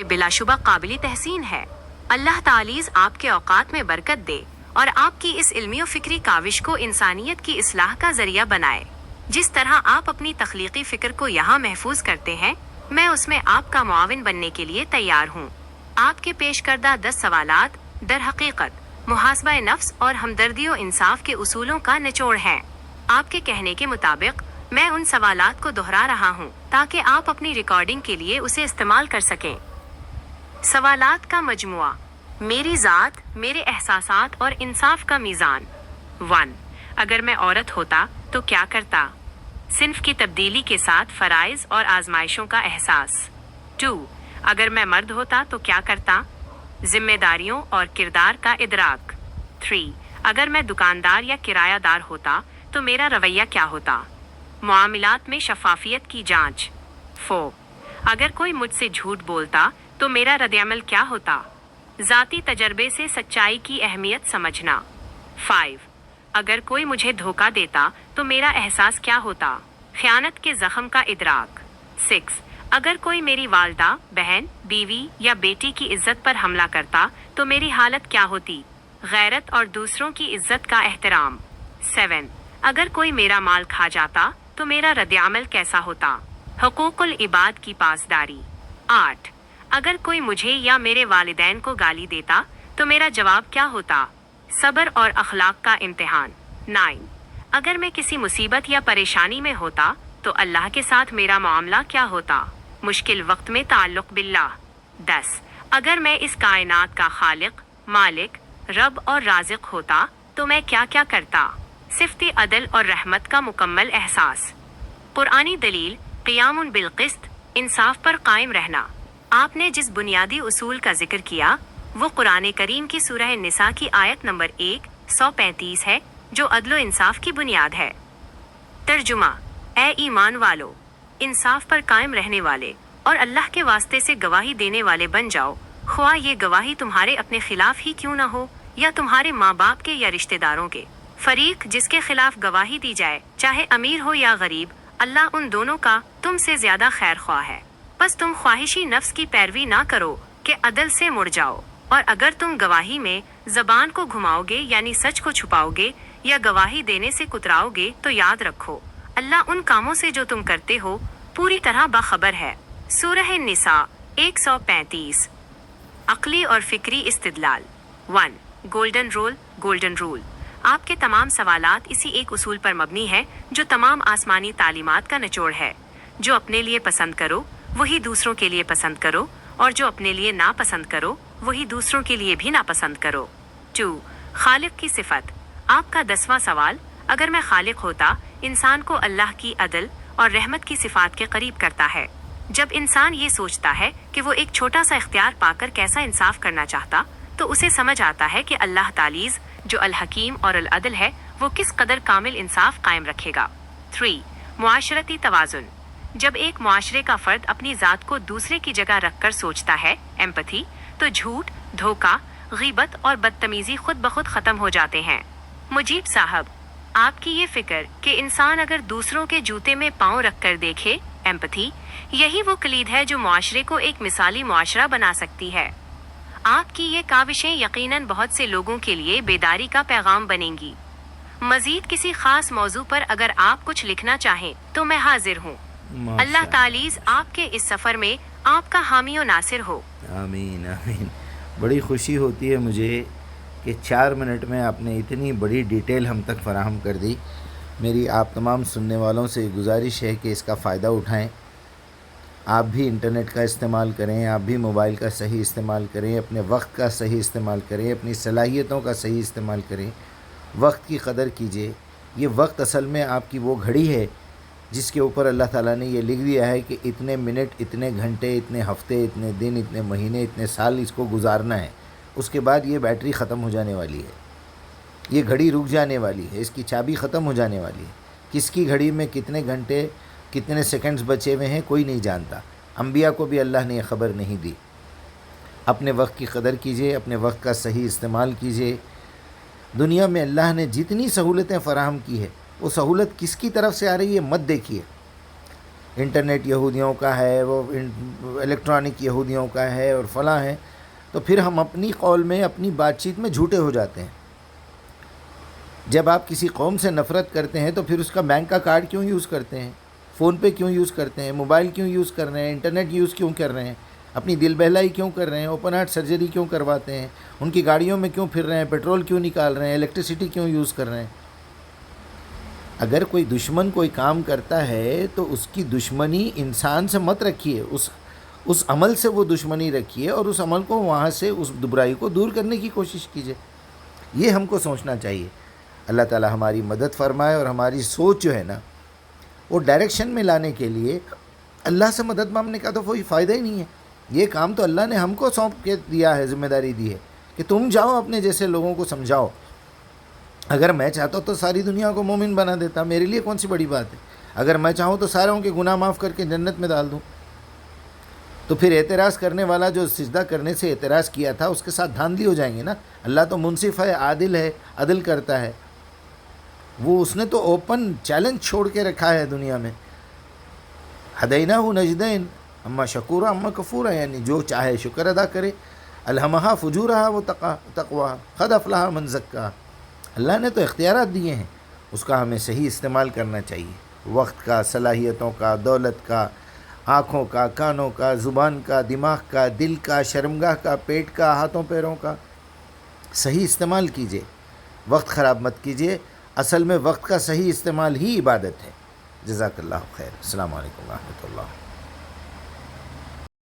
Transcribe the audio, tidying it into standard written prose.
بلا شبہ قابل تحسین ہے۔ اللہ تعالیٰ آپ کے اوقات میں برکت دے اور آپ کی اس علمی و فکری کاوش کو انسانیت کی اصلاح کا ذریعہ بنائے۔ جس طرح آپ اپنی تخلیقی فکر کو یہاں محفوظ کرتے ہیں، میں اس میں آپ کا معاون بننے کے لیے تیار ہوں۔ آپ کے پیش کردہ 10 سوالات در حقیقت محاسبہ نفس اور ہمدردی و انصاف کے اصولوں کا نچوڑ ہیں۔ آپ کے کہنے کے مطابق میں ان سوالات کو دہرا رہا ہوں تاکہ آپ اپنی ریکارڈنگ کے لیے اسے استعمال کر سکیں۔ سوالات کا مجموعہ: میری ذات، میرے احساسات اور انصاف کا میزان۔ 1. اگر میں عورت ہوتا تو کیا کرتا؟ صنف کی تبدیلی کے ساتھ فرائض اور آزمائشوں کا احساس۔ 2. اگر میں مرد ہوتا تو کیا کرتا؟ ذمہ داریوں اور کردار کا ادراک۔ 3. اگر میں دکاندار یا کرایہ دار ہوتا تو میرا رویہ کیا ہوتا؟ معاملات میں شفافیت کی جانچ۔ 4. اگر کوئی مجھ سے جھوٹ بولتا تو میرا ردعمل کیا ہوتا؟ ذاتی تجربے سے سچائی کی اہمیت سمجھنا۔ 5. اگر کوئی مجھے دھوکہ دیتا تو میرا احساس کیا ہوتا؟ خیانت کے زخم کا ادراک۔ 6. اگر کوئی میری والدہ، بہن، بیوی یا بیٹی کی عزت پر حملہ کرتا تو میری حالت کیا ہوتی؟ غیرت اور دوسروں کی عزت کا احترام۔ 7. اگر کوئی میرا مال کھا جاتا تو میرا ردعمل کیسا ہوتا؟ حقوق العباد کی پاسداری۔ 8. اگر کوئی مجھے یا میرے والدین کو گالی دیتا تو میرا جواب کیا ہوتا؟ صبر اور اخلاق کا امتحان۔ 9. اگر میں کسی مصیبت یا پریشانی میں ہوتا تو اللہ کے ساتھ میرا معاملہ کیا ہوتا؟ مشکل وقت میں تعلق باللہ۔ 10. اگر میں اس کائنات کا خالق، مالک، رب اور رازق ہوتا تو میں کیا کیا کرتا؟ صفت عدل اور رحمت کا مکمل احساس۔ قرآنی دلیل: قیام بالقسط، انصاف پر قائم رہنا۔ آپ نے جس بنیادی اصول کا ذکر کیا وہ قرآن کریم کی سورہ النساء کی آیت نمبر 135 ہے، جو عدل و انصاف کی بنیاد ہے۔ ترجمہ: اے ایمان والو، انصاف پر قائم رہنے والے اور اللہ کے واسطے سے گواہی دینے والے بن جاؤ، خواہ یہ گواہی تمہارے اپنے خلاف ہی کیوں نہ ہو یا تمہارے ماں باپ کے یا رشتہ داروں کے۔ فریق جس کے خلاف گواہی دی جائے، چاہے امیر ہو یا غریب، اللہ ان دونوں کا تم سے زیادہ خیر خواہ ہے۔ بس تم خواہشی نفس کی پیروی نہ کرو کہ عدل سے مڑ جاؤ، اور اگر تم گواہی میں زبان کو گھماؤ گے یعنی سچ کو چھپاؤ گے یا گواہی دینے سے کتراؤ گے تو یاد رکھو اللہ ان کاموں سے جو تم کرتے ہو پوری طرح باخبر ہے۔ سورہ النساء 135۔ عقلی اور فکری استدلال۔ 1. Golden rule. آپ کے تمام سوالات اسی ایک اصول پر مبنی ہے جو تمام آسمانی تعلیمات کا نچوڑ ہے: جو اپنے لیے پسند کرو وہی دوسروں کے لیے پسند کرو، اور جو اپنے لیے ناپسند کرو وہی دوسروں کے لیے بھی ناپسند کرو۔ 2. خالق کی صفت۔ آپ کا 10واں سوال: اگر میں خالق ہوتا، انسان کو اللہ کی عدل اور رحمت کی صفات کے قریب کرتا ہے۔ جب انسان یہ سوچتا ہے کہ وہ ایک چھوٹا سا اختیار پا کر کیسا انصاف کرنا چاہتا، تو اسے سمجھ آتا ہے کہ اللہ تعالیٰ جو الحکیم اور العدل ہے، وہ کس قدر کامل انصاف قائم رکھے گا۔ 3. معاشرتی توازن۔ جب ایک معاشرے کا فرد اپنی ذات کو دوسرے کی جگہ رکھ کر سوچتا ہے، ایمپتھی، تو جھوٹ، دھوکہ، غیبت اور بدتمیزی خود بخود ختم ہو جاتے ہیں۔ مجیب صاحب، آپ کی یہ فکر کہ انسان اگر دوسروں کے جوتے میں پاؤں رکھ کر دیکھے، ایمپتھی، یہی وہ کلید ہے جو معاشرے کو ایک مثالی معاشرہ بنا سکتی ہے۔ آپ کی یہ کاوشیں یقیناً بہت سے لوگوں کے لیے بیداری کا پیغام بنیں گی۔ مزید کسی خاص موضوع پر اگر آپ کچھ لکھنا چاہیں تو میں حاضر ہوں۔ اللہ تعالیٰ آپ کے اس سفر میں آپ کا حامی و ناصر ہو۔ آمین آمین۔ بڑی خوشی ہوتی ہے مجھے کہ 4 منٹ میں آپ نے اتنی بڑی ڈیٹیل ہم تک فراہم کر دی۔ میری آپ تمام سننے والوں سے گزارش ہے کہ اس کا فائدہ اٹھائیں۔ آپ بھی انٹرنیٹ کا استعمال کریں، آپ بھی موبائل کا صحیح استعمال کریں، اپنے وقت کا صحیح استعمال کریں، اپنی صلاحیتوں کا صحیح استعمال کریں، وقت کی قدر کیجیے۔ یہ وقت اصل میں آپ کی وہ گھڑی ہے جس کے اوپر اللہ تعالیٰ نے یہ لکھ دیا ہے کہ اتنے منٹ، اتنے گھنٹے، اتنے ہفتے، اتنے دن، اتنے مہینے، اتنے سال اس کو گزارنا ہے۔ اس کے بعد یہ بیٹری ختم ہو جانے والی ہے، یہ گھڑی رک جانے والی ہے، اس کی چابی ختم ہو جانے والی ہے۔ کس کی گھڑی میں کتنے گھنٹے، کتنے سیکنڈز بچے ہوئے ہیں کوئی نہیں جانتا۔ انبیاء کو بھی اللہ نے یہ خبر نہیں دی۔ اپنے وقت کی قدر کیجیے، اپنے وقت کا صحیح استعمال کیجیے۔ دنیا میں اللہ نے جتنی سہولتیں فراہم کی ہے، وہ سہولت کس کی طرف سے آ رہی ہے مت دیکھیے، انٹرنیٹ یہودیوں کا ہے، وہ الیکٹرانک یہودیوں کا ہے اور فلاں ہے، تو پھر ہم اپنی قول میں، اپنی بات چیت میں جھوٹے ہو جاتے ہیں۔ جب آپ کسی قوم سے نفرت کرتے ہیں تو پھر اس کا بینک کا کارڈ کیوں یوز کرتے ہیں، فون پے کیوں یوز کرتے ہیں، موبائل کیوں یوز کر رہے ہیں، انٹرنیٹ یوز کیوں کر رہے ہیں، اپنی دل بہلائی کیوں کر رہے ہیں، اوپن ہارٹ سرجری کیوں کرواتے ہیں، ان کی گاڑیوں میں کیوں پھر رہے ہیں، پیٹرول کیوں نکال رہے ہیں، الیکٹریسٹی کیوں یوز کر رہے ہیں۔ اگر کوئی دشمن کوئی کام کرتا ہے تو اس کی دشمنی انسان سے مت رکھیے، اس عمل سے وہ دشمنی رکھیے اور اس عمل کو وہاں سے اس برائی کو دور کرنے کی کوشش کیجیے۔ یہ ہم کو سوچنا چاہیے۔ اللہ تعالی ہماری مدد فرمائے اور ہماری سوچ جو ہے نا وہ ڈائریکشن میں لانے کے لیے اللہ سے مدد مانگنے کا تو کوئی فائدہ ہی نہیں ہے۔ یہ کام تو اللہ نے ہم کو سونپ کے دیا ہے، ذمہ داری دی ہے کہ تم جاؤ اپنے جیسے لوگوں کو سمجھاؤ۔ اگر میں چاہتا تو ساری دنیا کو مومن بنا دیتا، میرے لیے کون سی بڑی بات ہے۔ اگر میں چاہوں تو ساروں کے گناہ معاف کر کے جنت میں ڈال دوں۔ تو پھر اعتراض کرنے والا جو سجدہ کرنے سے اعتراض کیا تھا اس کے ساتھ دھاندلی ہو جائیں گے نا۔ اللہ تو منصف ہے، عادل ہے، عدل کرتا ہے۔ وہ اس نے تو اوپن چیلنج چھوڑ کے رکھا ہے دنیا میں، ہدینہ نجدین، اما شکورا اما کفورا، یعنی جو چاہے شکر ادا کرے۔ الہمہا فجورہا و تقواہا قد افلح من زکاہا۔ اللہ نے تو اختیارات دیے ہیں، اس کا ہمیں صحیح استعمال کرنا چاہیے، وقت کا، صلاحیتوں کا، دولت کا، آنکھوں کا، کانوں کا، زبان کا، دماغ کا، دل کا، شرمگاہ کا، پیٹ کا، ہاتھوں پیروں کا صحیح استعمال کیجیے۔ وقت خراب مت کیجیے، اصل میں وقت کا صحیح استعمال ہی عبادت ہے۔ جزاک اللہ خیر۔ السلام علیکم ورحمۃ اللہ۔